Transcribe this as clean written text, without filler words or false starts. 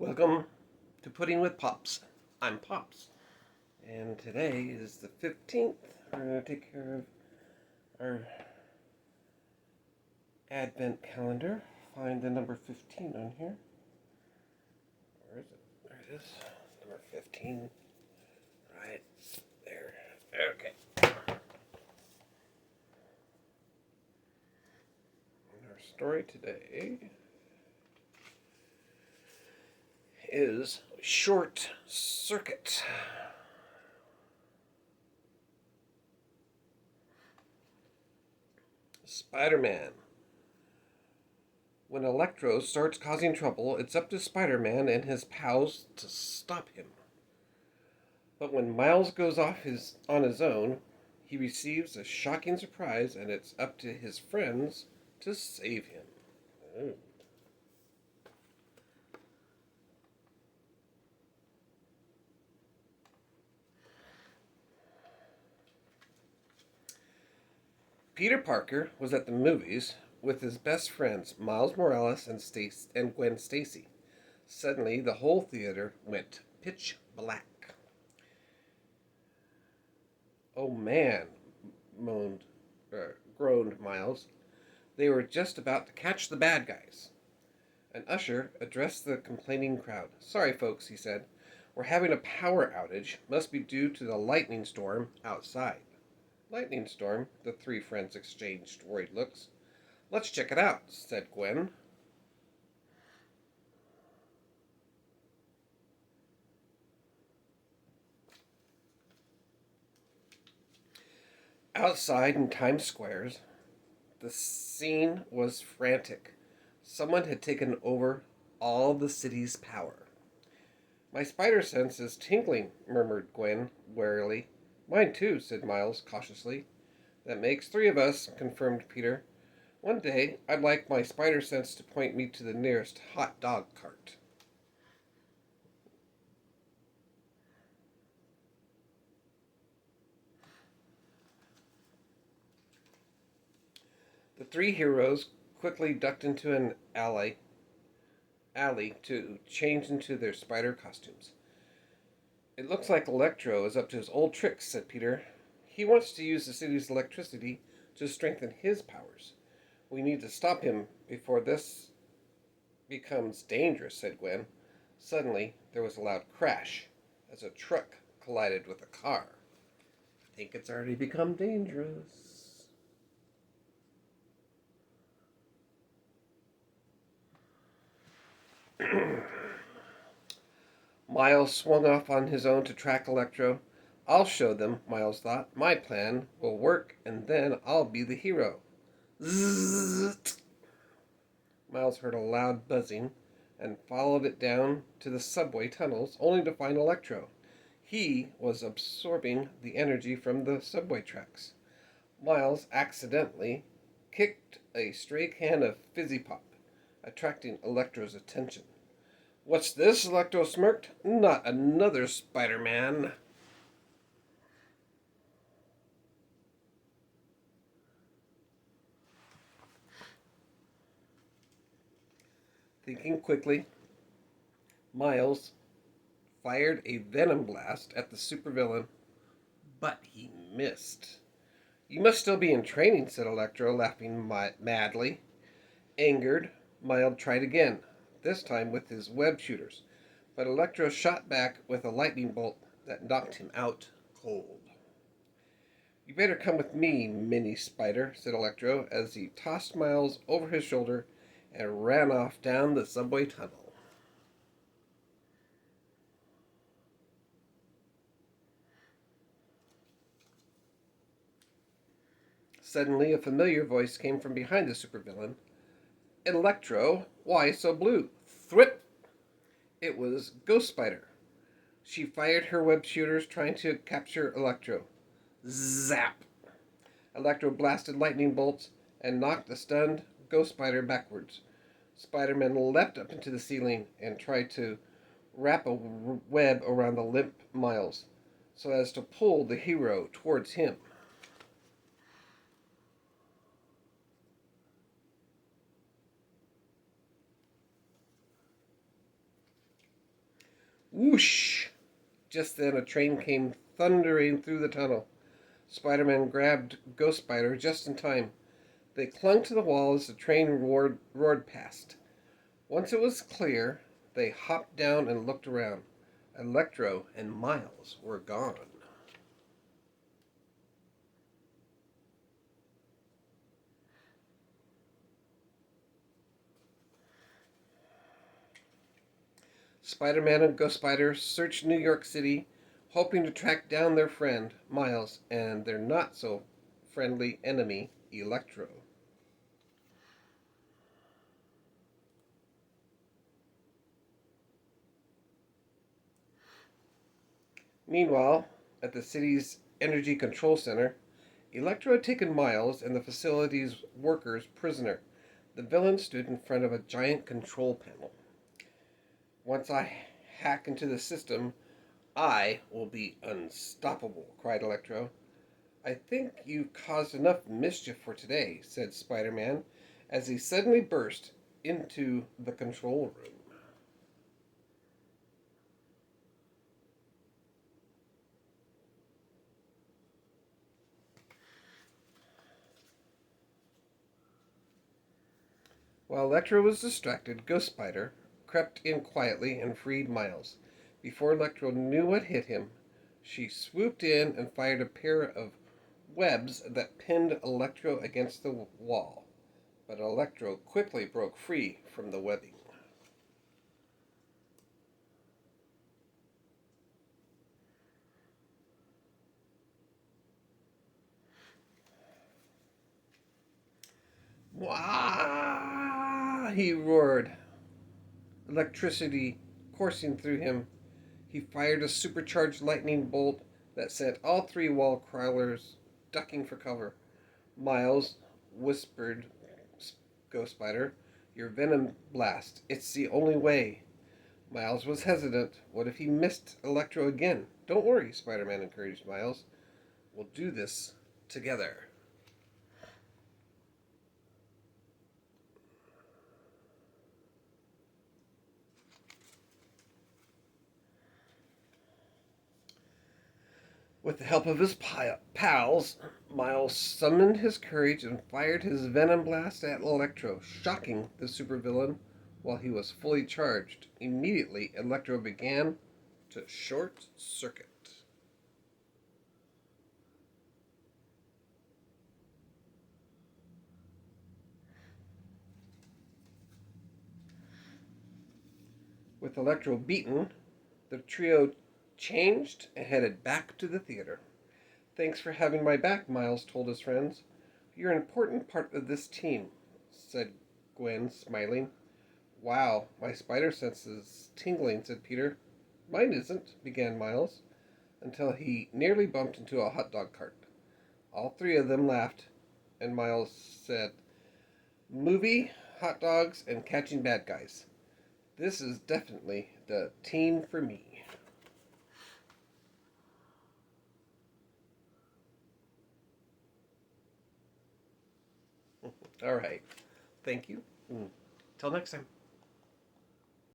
Welcome to Pudding with Pops. I'm Pops, and today is the 15th. We're going to take care of our Advent calendar. Find the number 15 on here. Where is it? There it is. Number 15. Right there. Okay. And our story today is Short Circuit. Spider-Man. When Electro starts causing trouble, it's up to Spider-Man and his pals to stop him. But when Miles goes off on his own, he receives a shocking surprise, and it's up to his friends to save him. Oh. Peter Parker was at the movies with his best friends Miles Morales and Gwen Stacy. Suddenly, the whole theater went pitch black. "Oh man," moaned, groaned Miles. They were just about to catch the bad guys. An usher addressed the complaining crowd. "Sorry, folks," he said. "We're having a power outage. Must be due to the lightning storm outside." "Lightning storm?" The three friends exchanged worried looks. "Let's check it out," said Gwen. Outside in Times Square, the scene was frantic. Someone had taken over all the city's power. "My spider sense is tingling," murmured Gwen warily. "Mine too," said Miles cautiously. "That makes three of us," confirmed Peter. "One day I'd like my spider sense to point me to the nearest hot dog cart." The three heroes quickly ducked into an alley to change into their spider costumes. "It looks like Electro is up to his old tricks," said Peter. "He wants to use the city's electricity to strengthen his powers. We need to stop him before this becomes dangerous," said Gwen. Suddenly, there was a loud crash as a truck collided with a car. "I think it's already become dangerous." Miles swung off on his own to track Electro. "I'll show them," Miles thought. "My plan will work, and then I'll be the hero." Zzzt! Miles heard a loud buzzing and followed it down to the subway tunnels, only to find Electro. He was absorbing the energy from the subway tracks. Miles accidentally kicked a stray can of Fizzy Pop, attracting Electro's attention. "What's this?" Electro smirked. "Not another Spider-Man." Thinking quickly, Miles fired a venom blast at the supervillain, but he missed. "You must still be in training," said Electro, laughing madly. Angered, Miles tried again, this time with his web shooters, but Electro shot back with a lightning bolt that knocked him out cold. "You better come with me, mini spider," said Electro as he tossed Miles over his shoulder and ran off down the subway tunnel. Suddenly, a familiar voice came from behind the supervillain. "Electro, why so blue?" Thwip! It was Ghost Spider. She fired her web shooters, trying to capture Electro. Zap! Electro blasted lightning bolts and knocked the stunned Ghost Spider backwards. Spider-Man leapt up into the ceiling and tried to wrap a web around the limp Miles so as to pull the hero towards him. Whoosh! Just then a train came thundering through the tunnel. Spider-Man grabbed Ghost Spider just in time. They clung to the wall as the train roared past. Once it was clear, they hopped down and looked around. Electro and Miles were gone. Spider-Man and Ghost Spider searched New York City, hoping to track down their friend, Miles, and their not-so-friendly enemy, Electro. Meanwhile, at the city's Energy Control Center, Electro had taken Miles and the facility's workers prisoner. The villain stood in front of a giant control panel. "Once I hack into the system, I will be unstoppable," cried Electro. "I think you've caused enough mischief for today," said Spider-Man as he suddenly burst into the control room. While Electro was distracted, Ghost Spider crept in quietly and freed Miles. Before Electro knew what hit him, she swooped in and fired a pair of webs that pinned Electro against the wall. But Electro quickly broke free from the webbing. Wah! He roared, electricity coursing through him. He fired a supercharged lightning bolt that sent all three wall crawlers ducking for cover. "Miles," whispered Ghost Spider, "your venom blast. It's the only way." Miles was hesitant. What if he missed Electro again? "Don't worry," Spider-Man encouraged Miles. "We'll do this together." With the help of his pals, Miles summoned his courage and fired his venom blast at Electro, shocking the supervillain while he was fully charged. Immediately, Electro began to short circuit. With Electro beaten, the trio changed and headed back to the theater. "Thanks for having my back," Miles told his friends. "You're an important part of this team," said Gwen, smiling. "Wow, my spider sense is tingling," said Peter. "Mine isn't," began Miles, until he nearly bumped into a hot dog cart. All three of them laughed, and Miles said, "Movie, hot dogs, and catching bad guys. This is definitely the team for me." All right. Thank you. Till next time.